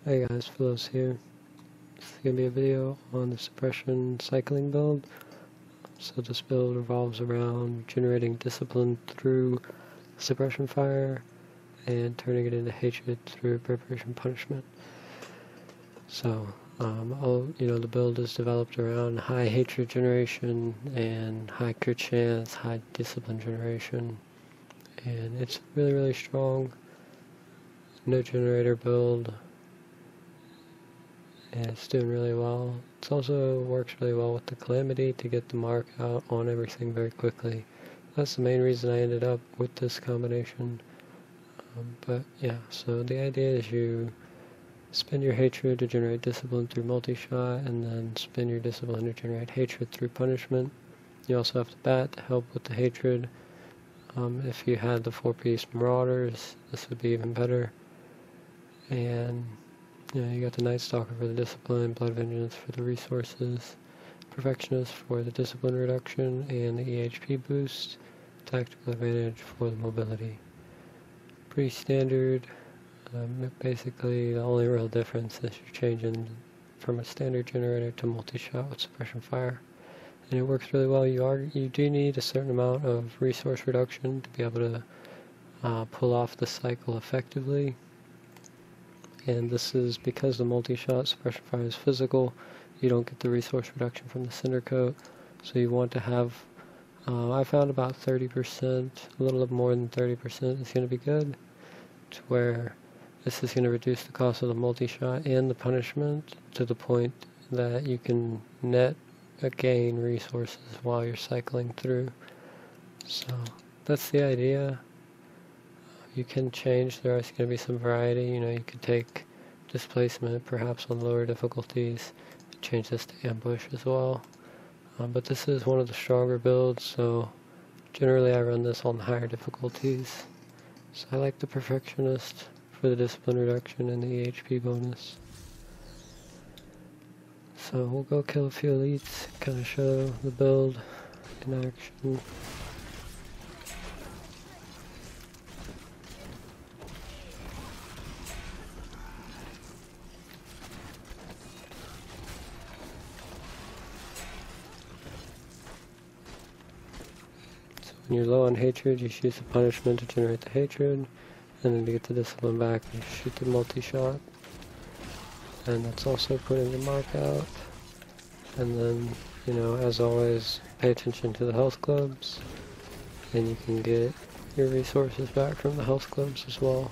Hey guys, Phil's here. This is going to be a video on the Suppression cycling build. So this build revolves around generating discipline through Suppression fire and turning it into hatred through preparation punishment. So, the build is developed around high hatred generation and high crit chance, high discipline generation, and it's really strong. No generator build. And it's doing really well. It also works really well with the Calamity to get the mark out on everything very quickly. That's the main reason I ended up with this combination. But yeah, so the idea is you spend your hatred to generate discipline through multi-shot, and then spend your discipline to generate hatred through punishment. You also have the bat to help with the hatred. If you had the 4-piece Marauders, this would be even better. And you got the Night Stalker for the discipline, Blood Vengeance for the resources, Perfectionist for the discipline reduction and the EHP boost, Tactical Advantage for the mobility. Pretty standard. Basically, the only real difference is you're changing from a standard generator to multi-shot with Suppression fire, and it works really well. You do need a certain amount of resource reduction to be able to pull off the cycle effectively. And this is because the multi-shot Suppression fire is physical. You don't get the resource reduction from the cinder coat, so you want to have, I found about 30%, a little more than 30% is going to be good, to where this is going to reduce the cost of the multi-shot and the punishment to the point that you can net gain resources while you're cycling through. So that's the idea. You can change, there is going to be some variety. You could take displacement perhaps on lower difficulties, change this to ambush as well. But this is one of the stronger builds, so generally I run this on higher difficulties. So I like the Perfectionist for the discipline reduction and the EHP bonus. So we'll go kill a few elites, kind of show the build in action. When you're low on hatred, you use the punishment to generate the hatred, and then to get the discipline back, you shoot the multi-shot. And that's also putting the mark out. And then, as always, pay attention to the health clubs, and you can get your resources back from the health clubs as well.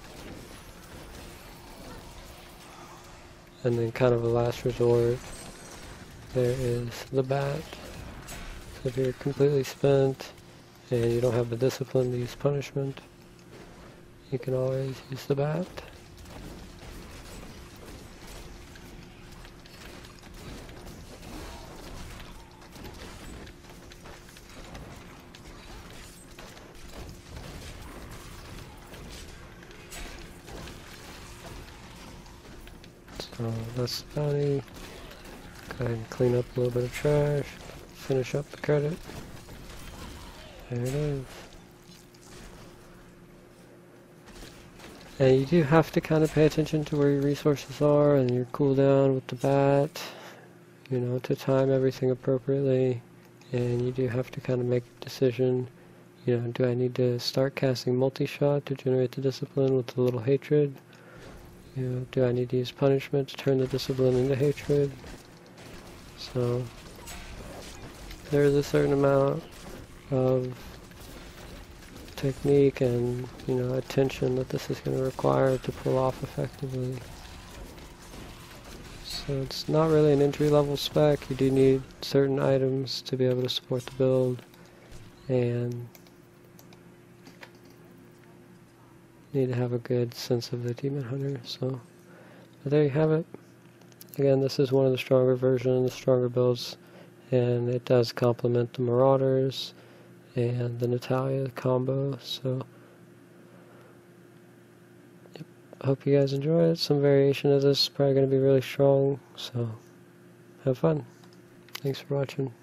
And then kind of a last resort, there is the bat. So if you're completely spent, and you don't have the discipline to use punishment, you can always use the bat. So that's the bounty. Go ahead and clean up a little bit of trash, finish up the credit. There it is. And you do have to kind of pay attention to where your resources are and your cooldown with the bat, to time everything appropriately. And you do have to kind of make a decision, do I need to start casting multi-shot to generate the discipline with a little hatred? Do I need to use punishment to turn the discipline into hatred? So there is a certain amount of technique and attention that this is going to require to pull off effectively. So it's not really an entry-level spec. You do need certain items to be able to support the build, and need to have a good sense of the Demon Hunter. So but there you have it. Again, this is one of the stronger versions, the stronger builds, and it does complement the Marauders and the Natalia combo. So yep, I hope you guys enjoy it. Some variation of this is probably going to be really strong, so have fun. Thanks for watching.